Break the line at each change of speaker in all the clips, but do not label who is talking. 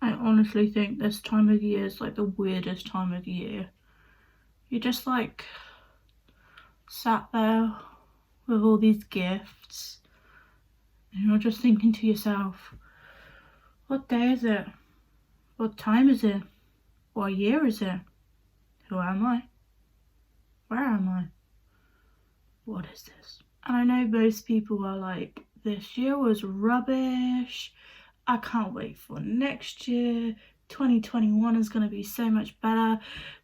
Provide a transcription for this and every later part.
I honestly think this time of year is like the weirdest time of year. You just like sat there with all these gifts and you're just thinking to yourself, what day is it? What time is it? What year is it? Who am I? Where am I? What is this? And I know most people are like, this year was rubbish. I can't wait for next year. 2021 is going to be so much better.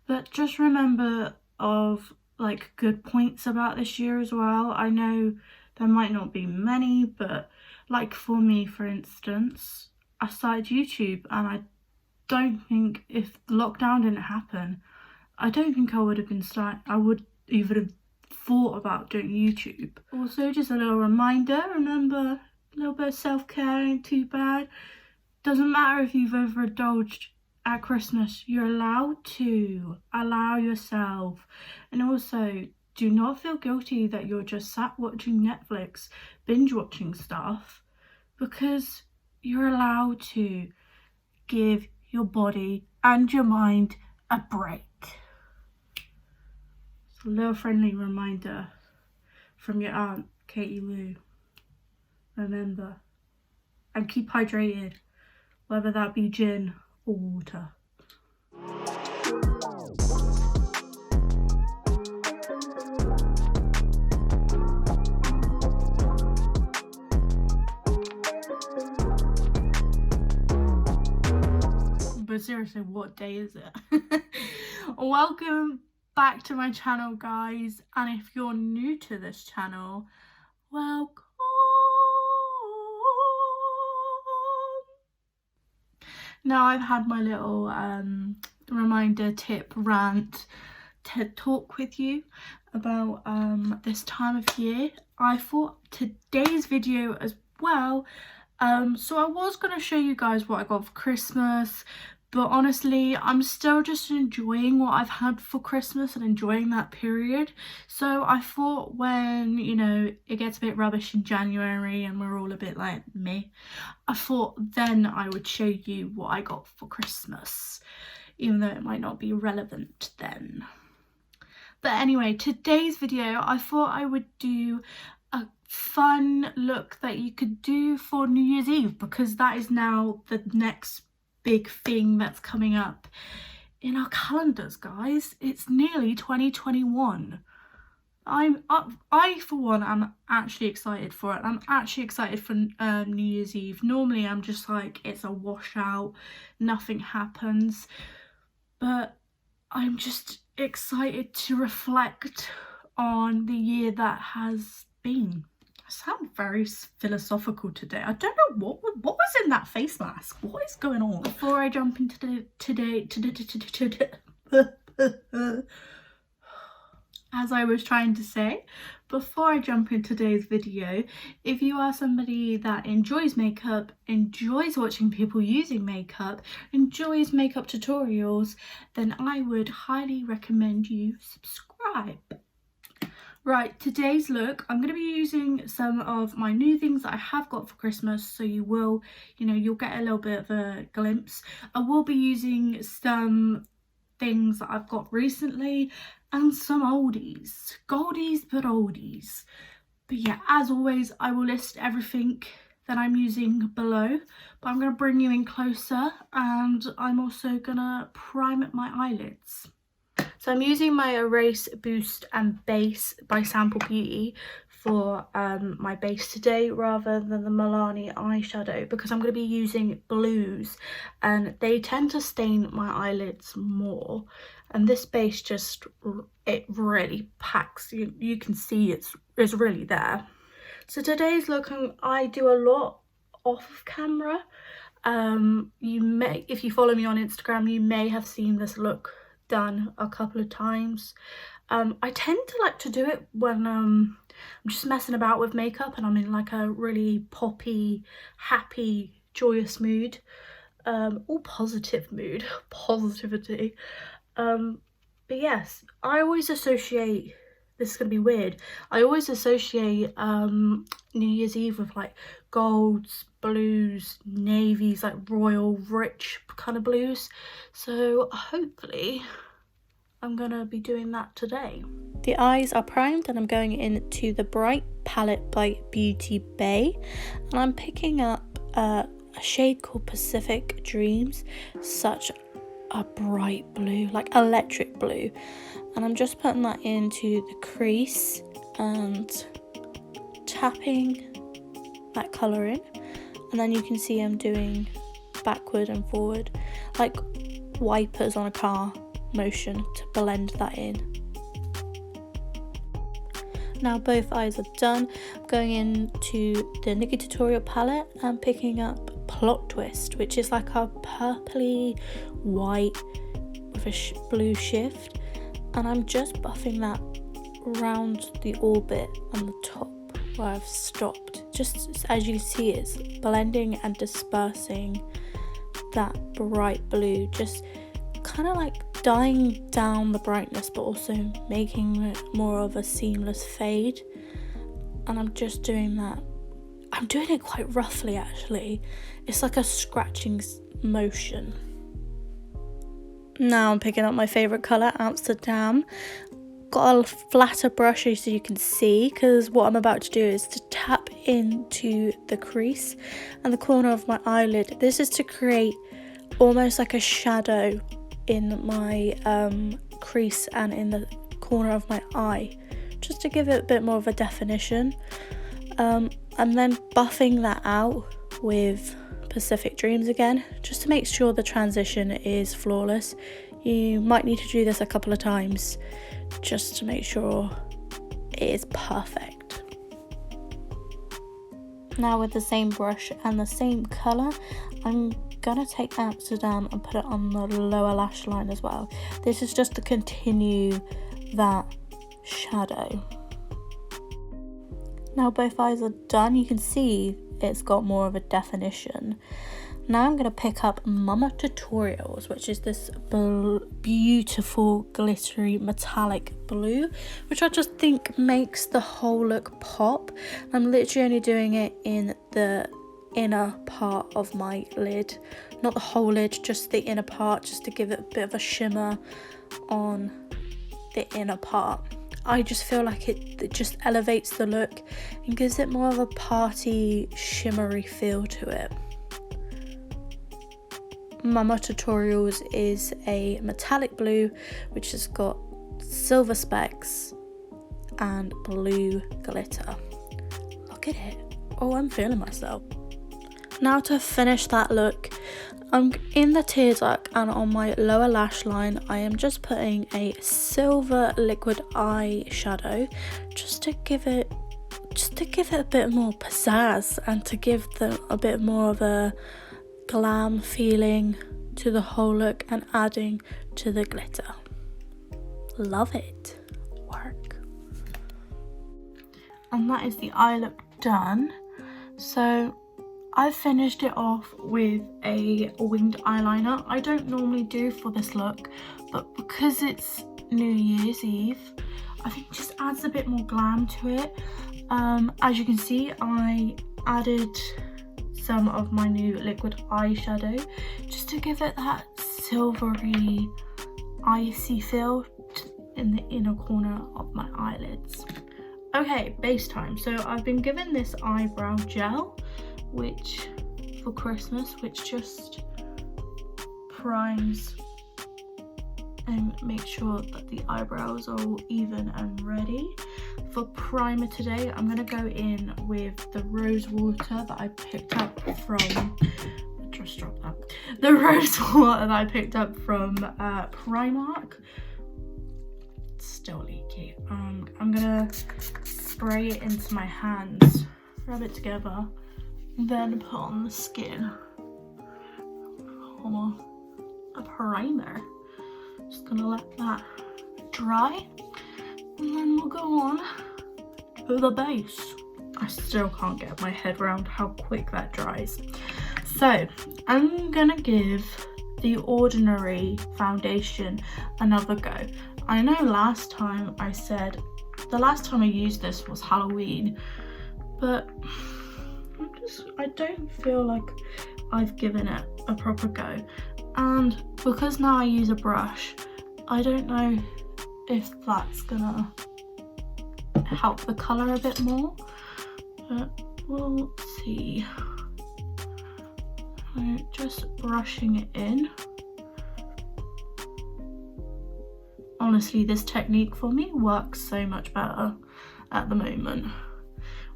But just remember of like good points about this year as well. I know there might not be many, but like for me, for instance, I started YouTube, and I don't think if lockdown didn't happen, I don't think I would have been I would even have thought about doing YouTube. Also, just a little reminder, remember, a little bit of self-care ain't too bad. Doesn't matter if you've overindulged at Christmas, you're allowed to allow yourself. And also, do not feel guilty that you're just sat watching Netflix, binge watching stuff, because you're allowed to give your body and your mind a break. A little friendly reminder from your aunt, Katie Lou. Remember, and keep hydrated, whether that be gin or water. But seriously, what day is it? Welcome back to my channel, guys, and if you're new to this channel, welcome. Now I've had my little reminder, tip, rant, TED talk with you about this time of year. I thought today's video as well, so I was going to show you guys what I got for Christmas, but honestly I'm still just enjoying what I've had for Christmas and enjoying that period. So I thought, when, you know, it gets a bit rubbish in January and we're all a bit like me, I thought then I would show you what I got for Christmas, even though it might not be relevant then. But anyway, today's video I thought I would do a fun look that you could do for New Year's Eve, because that is now the next big thing that's coming up in our calendars, guys. It's nearly 2021. I for one am actually excited for it. I'm actually excited for New Year's Eve. Normally I'm just like, it's a washout, nothing happens, but I'm just excited to reflect on the year that has been. I sound very philosophical today. I don't know what was in that face mask. What is going on? Before I jump into as I was trying to say, before I jump into today's video, if you are somebody that enjoys makeup, enjoys watching people using makeup, enjoys makeup tutorials, then I would highly recommend you subscribe. Right, today's look, I'm going to be using some of my new things that I have got for Christmas, so you will, you know, you'll get a little bit of a glimpse. I will be using some things that I've got recently and some oldies, goldies but oldies. But yeah, as always, I will list everything that I'm using below, but I'm going to bring you in closer, and I'm also going to prime my eyelids. So I'm using my Erase, Boost and Base by Sample Beauty for my base today, rather than the Milani eyeshadow, because I'm going to be using blues and they tend to stain my eyelids more, and this base just, it really packs. You can see it's really there. So today's look, I do a lot off of camera. You may, if you follow me on Instagram, you may have seen this look done a couple of times. I tend to like to do it when I'm just messing about with makeup and I'm in like a really poppy, happy, joyous mood, all positive mood, positivity. But yes, I always associate, this is gonna be weird, I always associate New Year's Eve with like golds, blues, navies, like royal rich kind of blues. So hopefully I'm gonna be doing that today. The eyes are primed and I'm going into the Bright Palette by Beauty Bay, and I'm picking up a shade called Pacific Dreams, such a bright blue, like electric blue, and I'm just putting that into the crease and tapping that colour in, and then you can see I'm doing backward and forward like wipers on a car motion to blend that in. Now both eyes are done. I'm going into the NikkieTutorial palette and picking up Plot Twist, which is like a purpley white with a blue shift, and I'm just buffing that around the orbit on the top where I've stopped. Just as you can see, it's blending and dispersing that bright blue, just kind of like dyeing down the brightness but also making it more of a seamless fade. And I'm just doing that. I'm doing it quite roughly actually. It's like a scratching motion. Now I'm picking up my favourite colour, Amsterdam. Got a flatter brush so you can see, because what I'm about to do is to tap into the crease and the corner of my eyelid. This is to create almost like a shadow in my crease and in the corner of my eye, just to give it a bit more of a definition, and then buffing that out with Pacific Dreams again, just to make sure the transition is flawless. You might need to do this a couple of times just to make sure it is perfect. Now with the same brush and the same colour, I'm gonna take Amsterdam and put it on the lower lash line as well. This is just to continue that shadow. Now both eyes are done. You can see it's got more of a definition. Now I'm going to pick up MASCARA, which is this beautiful glittery metallic blue, which I just think makes the whole look pop. I'm literally only doing it in the inner part of my lid, not the whole lid, just the inner part, just to give it a bit of a shimmer on the inner part. I just feel like it just elevates the look and gives it more of a party shimmery feel to it. MASCARA is a metallic blue which has got silver specks and blue glitter. Look at it. Oh, I'm feeling myself. Now to finish that look, I'm in the tear duct, and on my lower lash line I am just putting a silver liquid eyeshadow just to give it a bit more pizzazz and to give them a bit more of a glam feeling to the whole look and adding to the glitter. Love it. Work. And that is the eye look done. So I've finished it off with a winged eyeliner. I don't normally do for this look, but because it's New Year's Eve, I think it just adds a bit more glam to it. As you can see, I added some of my new liquid eyeshadow just to give it that silvery icy feel in the inner corner of my eyelids. Okay, base time. So I've been given this eyebrow gel which for Christmas, which just primes and makes sure that the eyebrows are all even and ready. For primer today, I'm going to go in with the rose water that I picked up from, just dropped that, the rose water that I picked up from Primark. It's still leaky. I'm going to spray it into my hands, rub it together, then put on the skin. A primer. Just gonna let that dry and then we'll go on to the base. I still can't get my head around how quick that dries. So I'm gonna give the Ordinary foundation another go. I know last time I said the last time I used this was Halloween, but I'm I don't feel like I've given it a proper go. And because now I use a brush, I don't know if that's gonna help the colour a bit more, but we'll see. So just brushing it in. Honestly, this technique for me works so much better at the moment.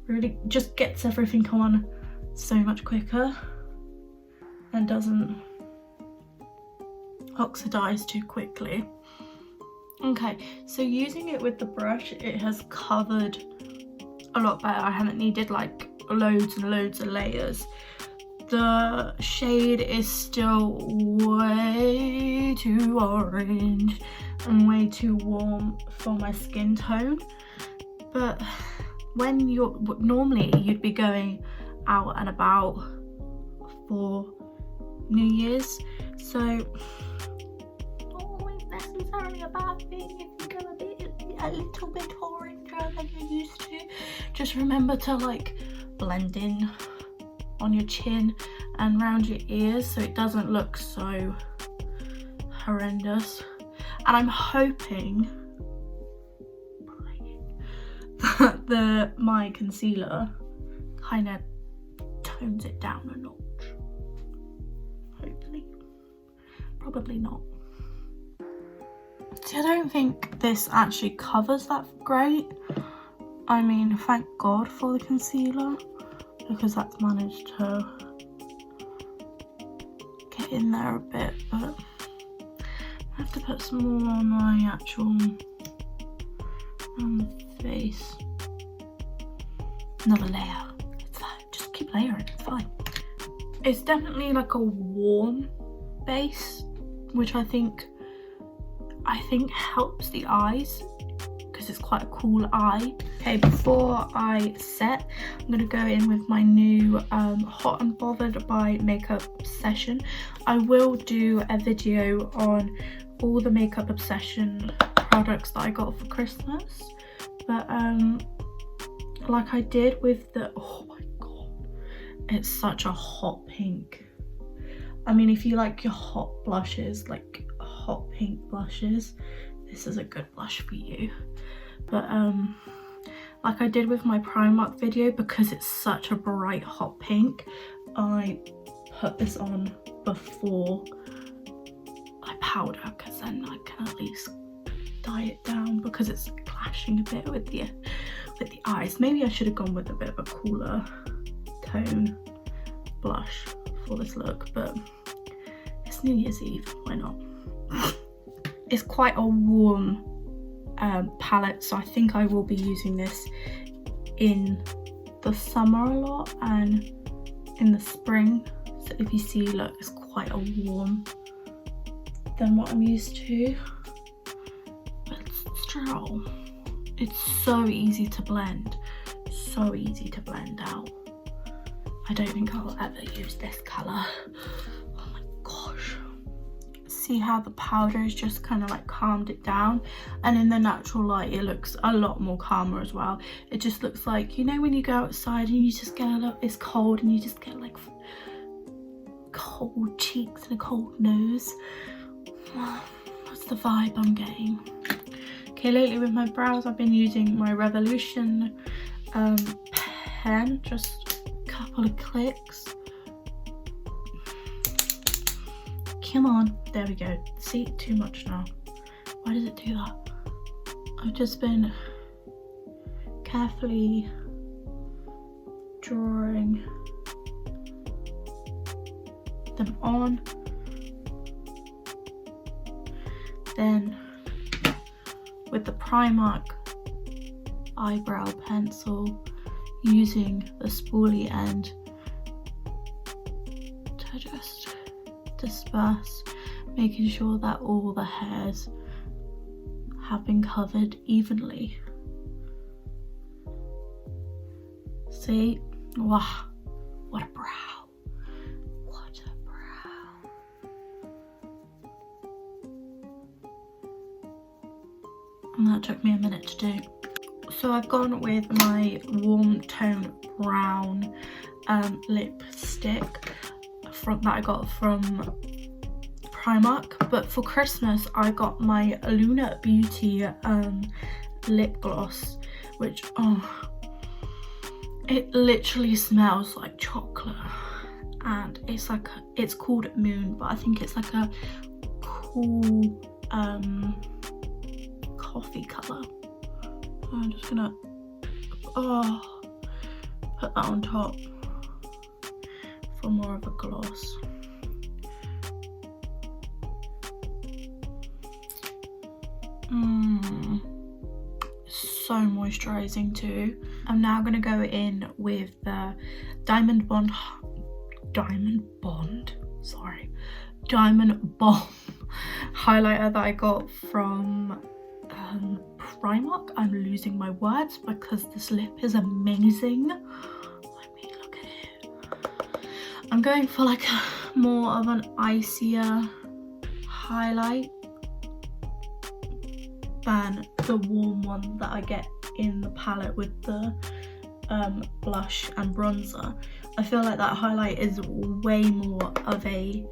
Really just gets everything on so much quicker and doesn't oxidize too quickly. Okay, so using it with the brush, it has covered a lot better. I haven't needed like loads and loads of layers. The shade is still way too orange and way too warm for my skin tone, but when normally you'd be going out and about for New Year's, so not always necessarily a bad thing if you go a little bit oranger than you're used to. Just remember to like blend in on your chin and around your ears so it doesn't look so horrendous. And I'm hoping that my concealer kind of tones it down a notch. Hopefully. Probably not. See, I don't think this actually covers that great. I mean, thank God for the concealer, because that's managed to get in there a bit, but I have to put some more on my actual face. Another layer. It's fine. Just keep layering. It's fine. It's definitely like a warm base, which I think helps the eyes because it's quite a cool eye. Okay, before I set, I'm going to go in with my new Hot and Bothered by Makeup Obsession. I will do a video on all the Makeup Obsession products that I got for Christmas, but like I did with the, oh my god, it's such a hot pink. I mean, if you like your hot blushes, like hot pink blushes, this is a good blush for you. But like I did with my Primark video, because it's such a bright hot pink, I put this on before I powder, because then I can at least dye it down, because it's clashing a bit with the eyes. Maybe I should have gone with a bit of a cooler tone blush for this look, but it's New Year's Eve, why not? It's quite a warm palette, so I think I will be using this in the summer a lot and in the spring. So if you see, look, it's quite a warm than what I'm used to, but still, it's so easy to blend, so easy to blend out. I don't think I'll ever use this colour. Oh my gosh. See how the powder has just kind of like calmed it down, and in the natural light it looks a lot more calmer as well. It just looks like, you know, when you go outside and you just get a little, it's cold and you just get like cold cheeks and a cold nose. That's the vibe I'm getting. Okay, lately with my brows I've been using my Revolution pen, just a couple of clicks. Come on, there we go. See, too much now. Why does it do that? I've just been carefully drawing them on. Then with the Primark eyebrow pencil, using the spoolie end to just disperse, making sure that all the hairs have been covered evenly. See? Wow, what a brow. What a brow. And that took me a minute to do. So I've gone with my warm tone brown lipstick that I got from Primark, but for Christmas I got my Luna Beauty lip gloss, which it literally smells like chocolate, and it's called Moon, but I think it's like a cool coffee colour. I'm just gonna put that on top for more of a gloss. So moisturizing too. I'm now gonna go in with the Diamond Bomb highlighter that I got from Primark. I'm losing my words because this lip is amazing. Let me look at it. I'm going for like more of an icier highlight than the warm one that I get in the palette with the blush and bronzer. I feel like that highlight is way more of a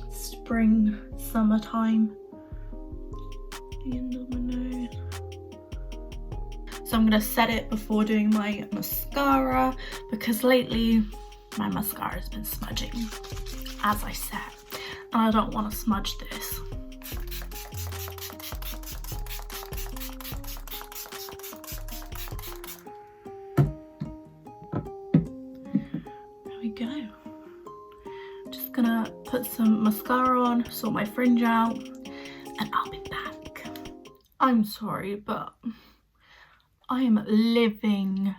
spring, summertime. The end of my nose. So I'm gonna set it before doing my mascara, because lately my mascara has been smudging, as I said, and I don't want to smudge this. Go. Just gonna put some mascara on, sort my fringe out, and I'll be back. I'm sorry, but I am living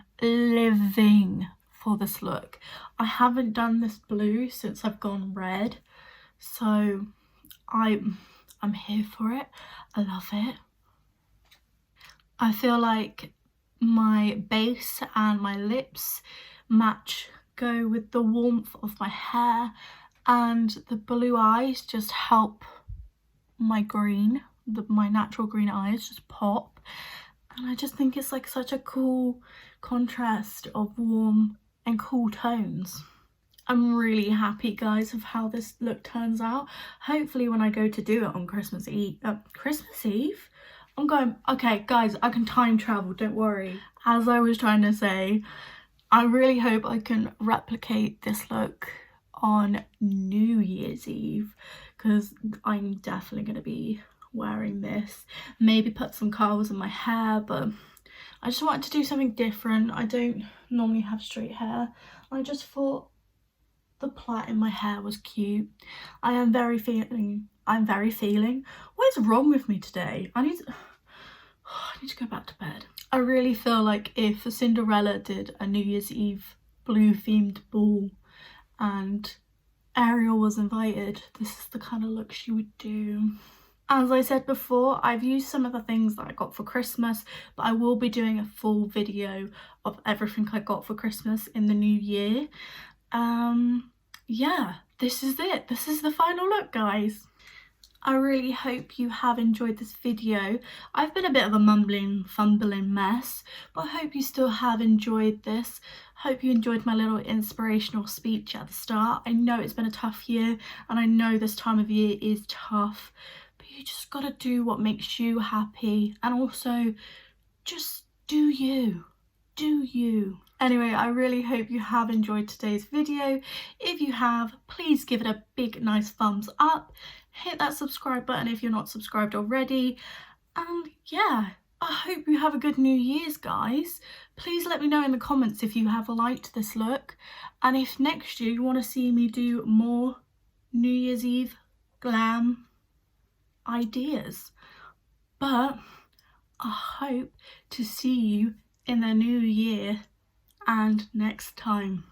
for this look. I haven't done this blue since I've gone red, so I'm here for it. I love it. I feel like my base and my lips go with the warmth of my hair, and the blue eyes just help my green, my natural green eyes just pop, and I just think it's like such a cool contrast of warm and cool tones. I'm really happy, guys, of how this look turns out. Hopefully when I go to do it on Christmas Eve, I'm going, okay guys, I can time travel, don't worry. As I was trying to say, I really hope I can replicate this look on New Year's Eve, because I'm definitely going to be wearing this. Maybe put some curls in my hair, but I just wanted to do something different. I don't normally have straight hair. I just thought the plait in my hair was cute. I'm very feeling. What is wrong with me today? I need to go back to bed. I really feel like if Cinderella did a New Year's Eve blue themed ball and Ariel was invited, this is the kind of look she would do. As I said before, I've used some of the things that I got for Christmas, but I will be doing a full video of everything I got for Christmas in the new year. Yeah, this is it. This is the final look, guys. I really hope you have enjoyed this video. I've been a bit of a mumbling, fumbling mess, but I hope you still have enjoyed this. Hope you enjoyed my little inspirational speech at the start. I know it's been a tough year, and I know this time of year is tough, but you just gotta do what makes you happy, and also just do you. Do you. Anyway, I really hope you have enjoyed today's video. If you have, please give it a big nice thumbs up. Hit that subscribe button if you're not subscribed already. And yeah, I hope you have a good New Year's, guys. Please let me know in the comments if you have liked this look, and if next year you want to see me do more New Year's Eve glam ideas. But I hope to see you in the new year and next time.